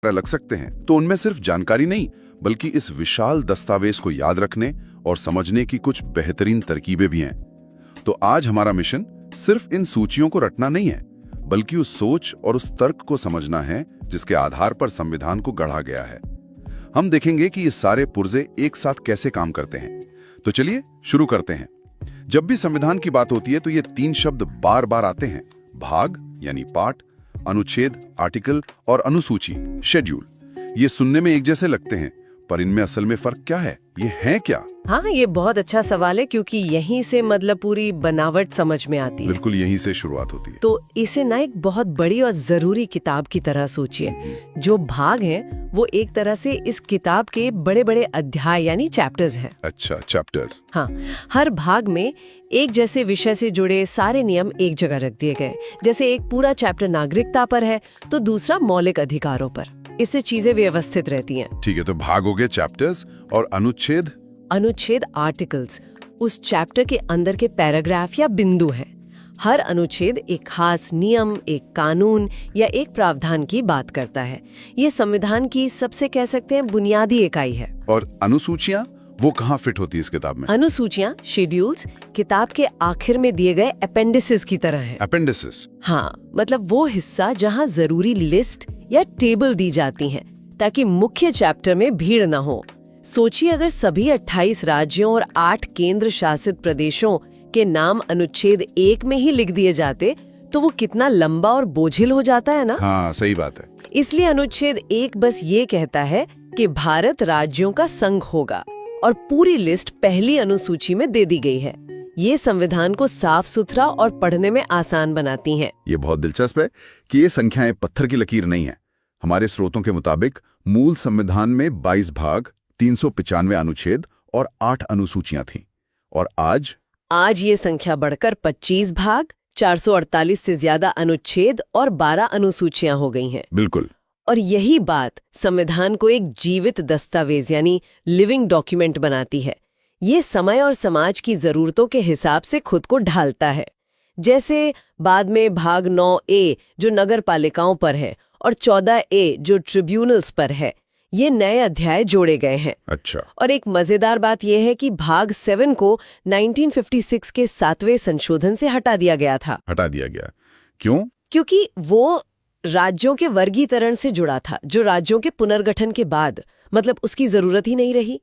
लग सकते हैं, तो उनमें सिर्फ जानकारी नहीं बल्कि इस विशाल दस्तावेज को याद रखने और समझने की कुछ बेहतरीन तरकीबें भी हैं। तो आज हमारा मिशन सिर्फ इन सूचियों को रटना नहीं है, बल्कि उस सोच और उस तर्क को समझना है जिसके आधार पर संविधान को गढ़ा गया है। हम देखेंगे कि ये सारे पुर्जे एक साथ कैसे काम करते हैं। तो चलिए शुरू करते हैं। जब भी संविधान की बात होती है तो ये 3 शब्द बार बार आते हैं: भाग यानी पार्ट, अनुच्छेद आर्टिकल और अनुसूची शेड्यूल। ये सुनने में एक जैसे लगते हैं, पर इनमें असल में फर्क क्या है? ये है क्या? हाँ, ये बहुत अच्छा सवाल है, क्योंकि यहीं से मतलब पूरी बनावट समझ में आती है। बिल्कुल, यहीं से शुरुआत होती है। तो इसे ना एक बहुत बड़ी और जरूरी किताब की तरह सोचिए। जो भाग हैं वो एक तरह से इस किताब के बड़े बड़े अध्याय यानी चैप्टर्स हैं। अच्छा, चैप्टर। हाँ, हर भाग में एक जैसे विषय से जुड़े सारे नियम एक जगह रख दिए गए। जैसे एक पूरा चैप्टर नागरिकता पर है तो दूसरा मौलिक अधिकारों पर। इससे चीजें व्यवस्थित रहती हैं। ठीक है, तो भाग हो गए चैप्टर्स, और अनुच्छेद? अनुच्छेद आर्टिकल्स उस चैप्टर के अंदर के पैराग्राफ या बिंदु हैं। हर अनुच्छेद एक खास नियम, एक कानून या एक प्रावधान की बात करता है। ये संविधान की सबसे कह सकते हैं बुनियादी इकाई है। और अनुसूचियां वो कहाँ फिट होती है इस किताब में? अनुसूचियां, शेड्यूल्स, किताब के आखिर में दिए गए अपेंडिसेस की तरह है। अपेंडिसेस? हाँ, मतलब वो हिस्सा जहाँ जरूरी लिस्ट या टेबल दी जाती हैं, ताकि मुख्य चैप्टर में भीड़ न हो। सोचिए, अगर सभी 28 राज्यों और 8 केंद्र शासित प्रदेशों के नाम अनुच्छेद 1 में ही लिख दिए जाते तो वो कितना लंबा और बोझिल हो जाता है ना? हाँ, सही बात है। इसलिए अनुच्छेद 1 बस ये कहता है कि भारत राज्यों का संघ होगा, और पूरी लिस्ट पहली अनुसूची में दे दी गई है। ये संविधान को साफ सुथरा और पढ़ने में आसान बनाती हैं। ये बहुत दिलचस्प है कि ये संख्याएं पत्थर की लकीर नहीं है। हमारे स्रोतों के मुताबिक मूल संविधान में 22 भाग, 395 अनुच्छेद और 8 अनुसूचियां थीं। और आज ये संख्या बढ़कर 25 भाग, 448 से ज्यादा अनुच्छेद और 12 अनुसूचियां हो गई हैं। बिल्कुल। और यही बात संविधान को एक जीवित दस्तावेज यानी लिविंग डॉक्यूमेंट बनाती है। ये समय और समाज की जरूरतों के हिसाब से खुद को ढालता है। जैसे बाद में भाग 9A जो नगर पालिकाओं पर है और 14A जो ट्रिब्यूनल्स पर है, ये नए अध्याय जोड़े गए हैं। अच्छा। और एक मजेदार बात यह है कि भाग 7 को 1956 के 7वें संशोधन से हटा दिया गया था। हटा दिया गया? क्यों? क्योंकि वो राज्यों के वर्गीकरण से जुड़ा था, जो राज्यों के पुनर्गठन के बाद मतलब उसकी जरूरत ही नहीं रही।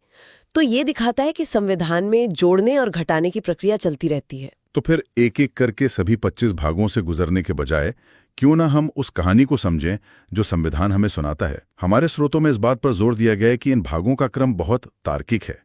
तो ये दिखाता है कि संविधान में जोड़ने और घटाने की प्रक्रिया चलती रहती है। तो फिर एक एक करके सभी 25 भागों से गुजरने के बजाय क्यों ना हम उस कहानी को समझें जो संविधान हमें सुनाता है। हमारे स्रोतों में इस बात पर जोर दिया गया है कि इन भागों का क्रम बहुत तार्किक है।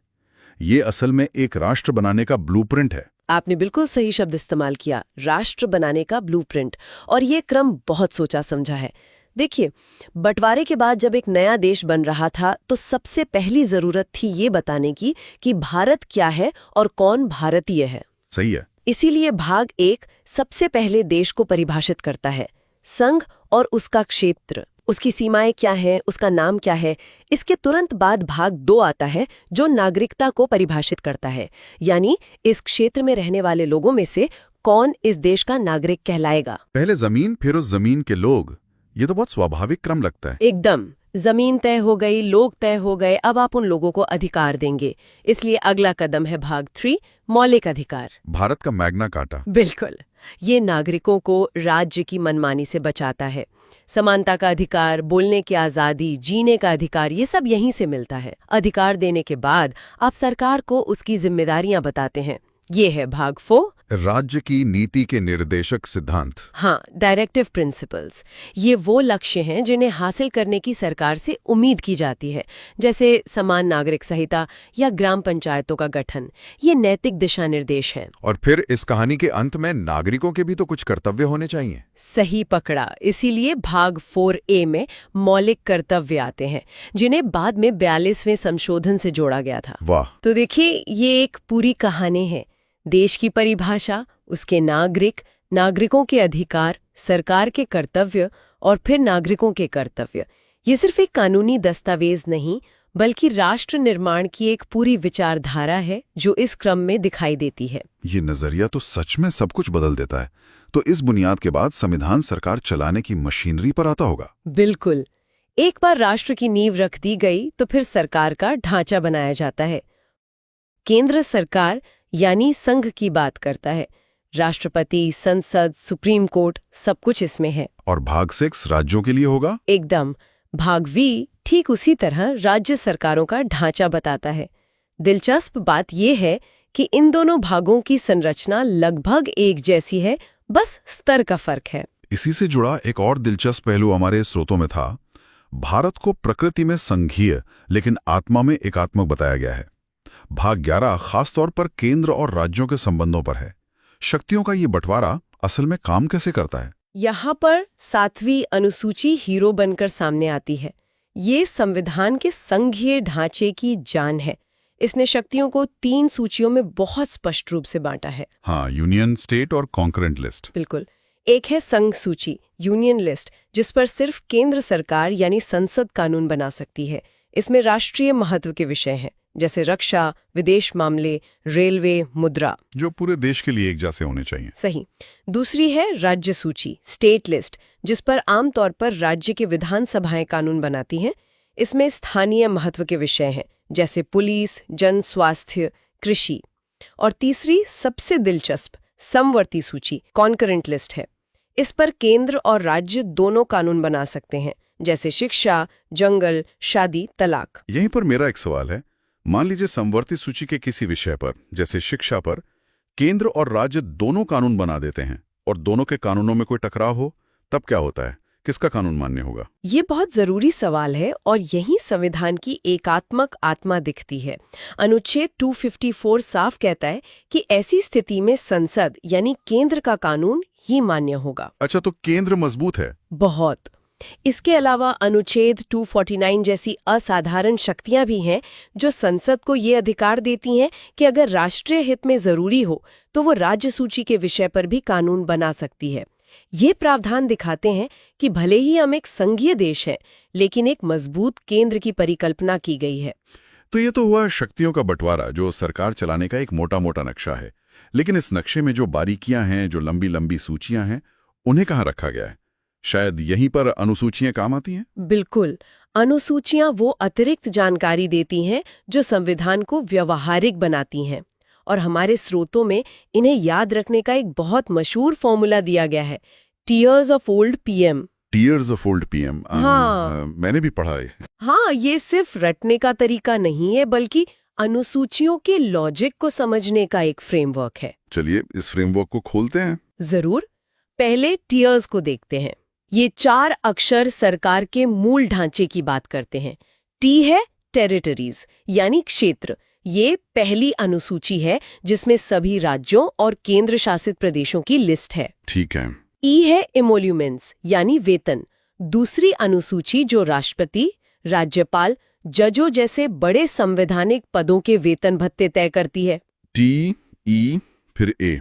ये असल में एक राष्ट्र बनाने का ब्लूप्रिंट है। आपने बिल्कुल सही शब्द इस्तेमाल किया, राष्ट्र बनाने का ब्लूप्रिंट। और ये क्रम बहुत सोचा समझा है। देखिए, बंटवारे के बाद जब एक नया देश बन रहा था तो सबसे पहली जरूरत थी ये बताने की कि भारत क्या है और कौन भारतीय है। सही है। इसीलिए भाग 1 सबसे पहले देश को परिभाषित करता है, संघ और उसका क्षेत्र, उसकी सीमाएं क्या हैं, उसका नाम क्या है। इसके तुरंत बाद भाग 2 आता है जो नागरिकता को परिभाषित करता है, यानी इस क्षेत्र में रहने वाले लोगों में से कौन इस देश का नागरिक कहलाएगा। पहले जमीन, फिर उस जमीन के लोग। ये तो बहुत स्वाभाविक क्रम लगता है। एकदम। जमीन तय हो गई, लोग तय हो गए, अब आप उन लोगों को अधिकार देंगे। इसलिए अगला कदम है भाग 3, मौलिक अधिकार। भारत का मैग्ना कार्टा। बिल्कुल। ये नागरिकों को राज्य की मनमानी से बचाता है। समानता का अधिकार, बोलने की आजादी, जीने का अधिकार, ये सब यहीं से मिलता है। अधिकार देने के बाद आप सरकार को उसकी जिम्मेदारियां बताते हैं। ये है भाग 4, राज्य की नीति के निर्देशक सिद्धांत। हाँ, डायरेक्टिव प्रिंसिपल्स। ये वो लक्ष्य हैं जिन्हें हासिल करने की सरकार से उम्मीद की जाती है, जैसे समान नागरिक संहिता या ग्राम पंचायतों का गठन। ये नैतिक दिशा निर्देश हैं। और फिर इस कहानी के अंत में नागरिकों के भी तो कुछ कर्तव्य होने चाहिए। सही पकड़ा। इसीलिए भाग 4A में मौलिक कर्तव्य आते हैं, जिन्हें बाद में 42वें संशोधन से जोड़ा गया था। वाह। तो देखिए, ये एक पूरी कहानी है। देश की परिभाषा, उसके नागरिक, नागरिकों के अधिकार, सरकार के कर्तव्य और फिर नागरिकों के कर्तव्य। ये सिर्फ एक कानूनी दस्तावेज नहीं, बल्कि राष्ट्र निर्माण की एक पूरी विचारधारा है जो इस क्रम में दिखाई देती है। ये नजरिया तो सच में सब कुछ बदल देता है। तो इस बुनियाद के बाद संविधान सरकार चलाने की मशीनरी पर आता होगा। बिल्कुल। एक बार राष्ट्र की नींव रख दी गई तो फिर सरकार का ढांचा बनाया जाता है। केंद्र सरकार यानी संघ की बात करता है। राष्ट्रपति, संसद, सुप्रीम कोर्ट सब कुछ इसमें है। और भाग 6 राज्यों के लिए होगा? एकदम। भाग वी ठीक उसी तरह राज्य सरकारों का ढांचा बताता है। दिलचस्प बात यह है कि इन दोनों भागों की संरचना लगभग एक जैसी है, बस स्तर का फर्क है। इसी से जुड़ा एक और दिलचस्प पहलू हमारे स्रोतों में था। भारत को प्रकृति में संघीय लेकिन आत्मा में एकात्मक बताया गया है। भाग 11 खासतौर पर केंद्र और राज्यों के संबंधों पर है। शक्तियों का ये बंटवारा असल में काम कैसे करता है? यहाँ पर 7वीं अनुसूची हीरो बनकर सामने आती है। ये संविधान के संघीय ढांचे की जान है। इसने शक्तियों को 3 सूचियों में बहुत स्पष्ट रूप से बांटा है। हाँ, यूनियन, स्टेट और कॉन्करेंट लिस्ट। बिल्कुल। एक है संघ सूची, यूनियन लिस्ट, जिस पर सिर्फ केंद्र सरकार यानी संसद कानून बना सकती है। इसमें राष्ट्रीय महत्व के विषय हैं, जैसे रक्षा, विदेश मामले, रेलवे, मुद्रा, जो पूरे देश के लिए एक जैसे होने चाहिए। सही। दूसरी है राज्य सूची, स्टेट लिस्ट, जिस पर आमतौर पर राज्य की विधानसभाएं कानून बनाती हैं। इसमें स्थानीय महत्व के विषय हैं, जैसे पुलिस, जन स्वास्थ्य, कृषि। और तीसरी सबसे दिलचस्प समवर्ती सूची, कॉन्करेंट लिस्ट है। इस पर केंद्र और राज्य दोनों कानून बना सकते हैं, जैसे शिक्षा, जंगल, शादी, तलाक। यहीं पर मेरा एक सवाल है। मान लीजिए समवर्ती सूची के किसी विषय पर, जैसे शिक्षा पर, केंद्र और राज्य दोनों कानून बना देते हैं और दोनों के कानूनों में कोई टकराव हो, तब क्या होता है? किसका कानून मान्य होगा? ये बहुत जरूरी सवाल है और यही संविधान की एकात्मक आत्मा दिखती है। अनुच्छेद 254 साफ कहता है कि ऐसी स्थिति में संसद यानी केंद्र का कानून ही मान्य होगा। अच्छा, तो केंद्र मजबूत है? बहुत। इसके अलावा अनुच्छेद 249 जैसी असाधारण शक्तियां भी हैं जो संसद को ये अधिकार देती हैं कि अगर राष्ट्रीय हित में जरूरी हो तो वो राज्य सूची के विषय पर भी कानून बना सकती है। ये प्रावधान दिखाते हैं कि भले ही हम एक संघीय देश हैं, लेकिन एक मजबूत केंद्र की परिकल्पना की गई है। तो ये तो हुआ शक्तियों का बंटवारा, जो सरकार चलाने का एक मोटा मोटा नक्शा है। लेकिन इस नक्शे में जो बारीकियां हैं, जो लंबी लंबी सूचियां हैं, उन्हें कहाँ रखा गया है? शायद यहीं पर अनुसूचियां काम आती हैं? बिल्कुल। अनुसूचियां वो अतिरिक्त जानकारी देती हैं जो संविधान को व्यावहारिक बनाती हैं। और हमारे स्रोतों में इन्हें याद रखने का एक बहुत मशहूर फॉर्मूला दिया गया है, tears of old PM. Tears of old PM? हाँ, मैंने भी पढ़ा है। हाँ, ये सिर्फ रटने का तरीका नहीं है, बल्कि अनुसूचियों के लॉजिक को समझने का एक फ्रेमवर्क है। चलिए इस फ्रेमवर्क को खोलते हैं। जरूर। पहले टीयर्स को देखते हैं। ये 4 अक्षर सरकार के मूल ढांचे की बात करते हैं। टी है टेरिटरीज यानी क्षेत्र। ये पहली अनुसूची है जिसमें सभी राज्यों और केंद्र शासित प्रदेशों की लिस्ट है। ठीक है। ई है इमोल्यूमेंट्स यानी वेतन। दूसरी अनुसूची जो राष्ट्रपति, राज्यपाल, जजों जैसे बड़े संवैधानिक पदों के वेतन भत्ते तय करती है। टी, ई, फिर ए।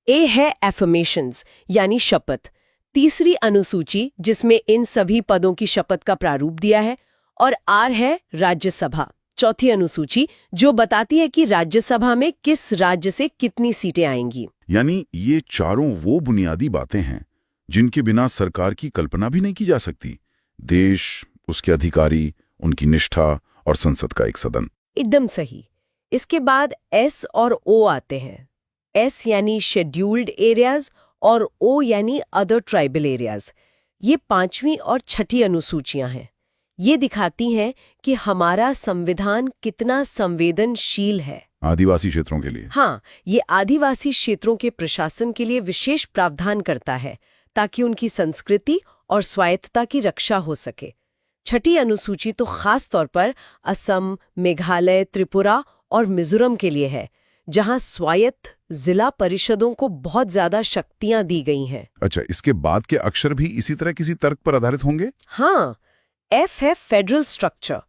ए है एफर्मेशंस यानी शपथ। तीसरी अनुसूची जिसमें इन सभी पदों की शपथ का प्रारूप दिया है। और आर है राज्यसभा, चौथी अनुसूची जो बताती है कि राज्यसभा में किस राज्य से कितनी सीटें आएंगी। यानी ये चारों वो बुनियादी बातें हैं जिनके बिना सरकार की कल्पना भी नहीं की जा सकती। देश, उसके अधिकारी, उनकी निष्ठा और संसद का एक सदन। एकदम सही। इसके बाद एस और ओ आते हैं। एस यानी शेड्यूल्ड एरियाज और ओ यानी अदर ट्राइबल एरियाज। ये 5वीं और 6ठी अनुसूचियां हैं। ये दिखाती हैं कि हमारा संविधान कितना संवेदनशील है आदिवासी क्षेत्रों के लिए। हाँ, ये आदिवासी क्षेत्रों के प्रशासन के लिए विशेष प्रावधान करता है ताकि उनकी संस्कृति और स्वायत्तता की रक्षा हो सके। 6ठी अनुसूची तो खास तौर पर असम, मेघालय, त्रिपुरा और मिजोरम के लिए है, जहां स्वायत्त जिला परिषदों को बहुत ज्यादा शक्तियां दी गई हैं। अच्छा, इसके बाद के अक्षर भी इसी तरह किसी तर्क पर आधारित होंगे? हाँ, एफ है फेडरल स्ट्रक्चर,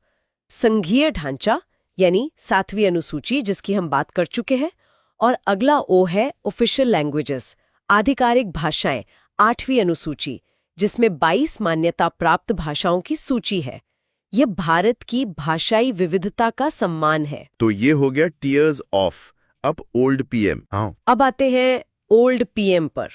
संघीय ढांचा यानी 7वीं अनुसूची जिसकी हम बात कर चुके हैं। और अगला ओ है ऑफिशियल लैंग्वेजेस, आधिकारिक भाषाएं, 8वीं अनुसूची जिसमें 22 मान्यता प्राप्त भाषाओं की सूची है। ये भारत की भाषाई विविधता का सम्मान है। तो ये हो गया टीयर्स ऑफ। अब ओल्ड पीएम। अब आते हैं ओल्ड पीएम पर।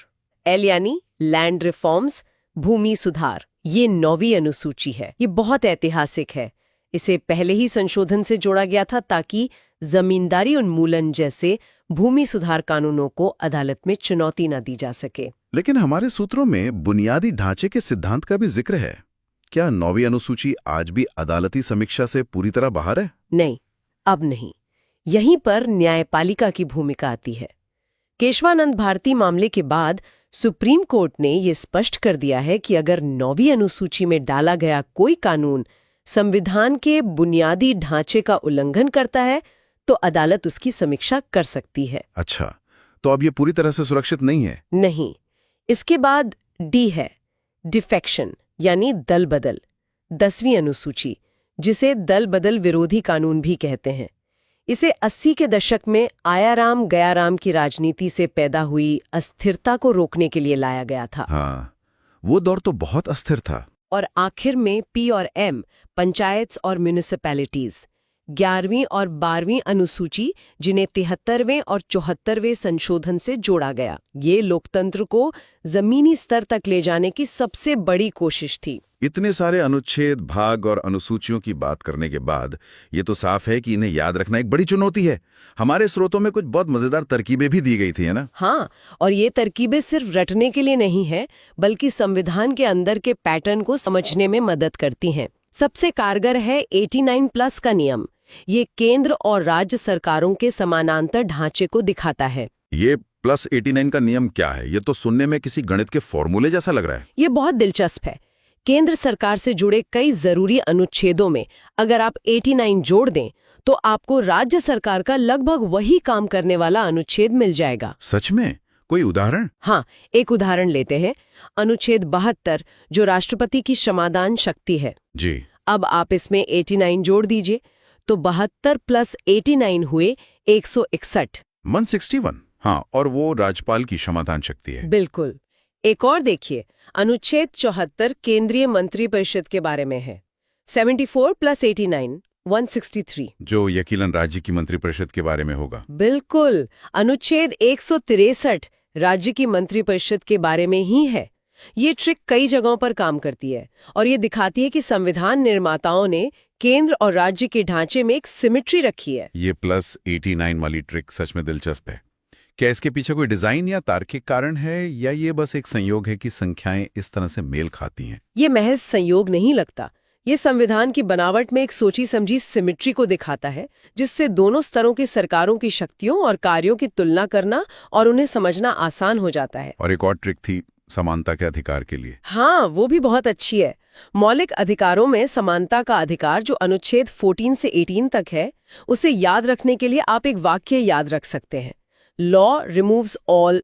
एल यानी लैंड रिफॉर्म्स, भूमि सुधार। ये 9वीं अनुसूची है। ये बहुत ऐतिहासिक है। इसे पहले ही संशोधन से जोड़ा गया था ताकि जमींदारी उन्मूलन जैसे भूमि सुधार कानूनों को अदालत में चुनौती न दी जा सके। लेकिन हमारे सूत्रों में बुनियादी ढांचे के सिद्धांत का भी जिक्र है। क्या 9वीं अनुसूची आज भी अदालती समीक्षा से पूरी तरह बाहर है? नहीं, अब नहीं। यहीं पर न्यायपालिका की भूमिका आती है। केशवानंद भारती मामले के बाद सुप्रीम कोर्ट ने ये स्पष्ट कर दिया है कि अगर 9वीं अनुसूची में डाला गया कोई कानून संविधान के बुनियादी ढांचे का उल्लंघन करता है तो अदालत उसकी समीक्षा कर सकती है। अच्छा, तो अब ये पूरी तरह से सुरक्षित नहीं है? नहीं। इसके बाद डी है, डिफेक्शन यानी दल बदल। 10वीं अनुसूची, जिसे दल बदल विरोधी कानून भी कहते हैं। इसे 80 के दशक में आयाराम गयाराम की राजनीति से पैदा हुई अस्थिरता को रोकने के लिए लाया गया था। हाँ, वो दौर तो बहुत अस्थिर था। और आखिर में पी और एम, पंचायत और म्यूनिसिपैलिटीज। 11वीं और 12वीं अनुसूची, जिन्हें 73वें और 74वें संशोधन से जोड़ा गया। ये लोकतंत्र को जमीनी स्तर तक ले जाने की सबसे बड़ी कोशिश थी। इतने सारे अनुच्छेद, भाग और अनुसूचियों की बात करने के बाद ये तो साफ है कि इन्हें याद रखना एक बड़ी चुनौती है। हमारे स्रोतों में कुछ बहुत मजेदार तरकीबें भी दी गई थी, है ना? हाँ, और ये तरकीबें सिर्फ रटने के लिए नहीं है, बल्कि संविधान के अंदर के पैटर्न को समझने में मदद करती हैं। सबसे कारगर है 89+ का नियम। ये केंद्र और राज्य सरकारों के समानांतर ढांचे को दिखाता है। ये +89 का नियम क्या है? ये तो सुनने में किसी गणित के फॉर्मूले जैसा लग रहा है। ये बहुत दिलचस्प है। केंद्र सरकार से जुड़े कई जरूरी अनुच्छेदों में अगर आप 89 जोड़ दें तो आपको राज्य सरकार का लगभग वही काम करने वाला अनुच्छेद मिल जाएगा। सच में? कोई उदाहरण? हाँ, एक उदाहरण लेते हैं। अनुच्छेद 72, जो राष्ट्रपति की क्षमादान शक्ति है। जी। अब आप इसमें 89 जोड़ दीजिए तो 72 + 89 हुए 161। 161। हाँ, और वो राज्यपाल की क्षमादान शक्ति है। बिल्कुल। एक और देखिए, अनुच्छेद 74 केंद्रीय मंत्रिपरिषद के बारे में है। 74 + 89, 163। जो यकीनन राज्य की मंत्रिपरिषद के बारे में होगा। बिल्कुल। अनुच्छेद 163 राज्य की मंत्रिपरिषद के बारे में ही है। ये ट्रिक कई जगहों पर काम करती है और ये दिखाती है कि संविधान निर्माताओं ने केंद्र और राज्य के ढांचे में एक सिमेट्री रखी है। ये +89 वाली ट्रिक सच में दिलचस्प है। क्या इसके पीछे कोई डिजाइन या तार्किक कारण है, या ये बस एक संयोग है कि संख्याएं इस तरह से मेल खाती हैं? ये महज संयोग नहीं लगता। ये संविधान की बनावट में एक सोची समझी सिमेट्री को दिखाता है, जिससे दोनों स्तरों की सरकारों की शक्तियों और कार्यों की तुलना करना और उन्हें समझना आसान हो जाता है। और एक और ट्रिक थी समानता के अधिकार के लिए। हाँ, वो भी बहुत अच्छी है। मौलिक अधिकारों में समानता का अधिकार, जो अनुच्छेद 14 से 18 तक है, उसे याद रखने के लिए आप एक वाक्य याद रख सकते हैं। Law removes all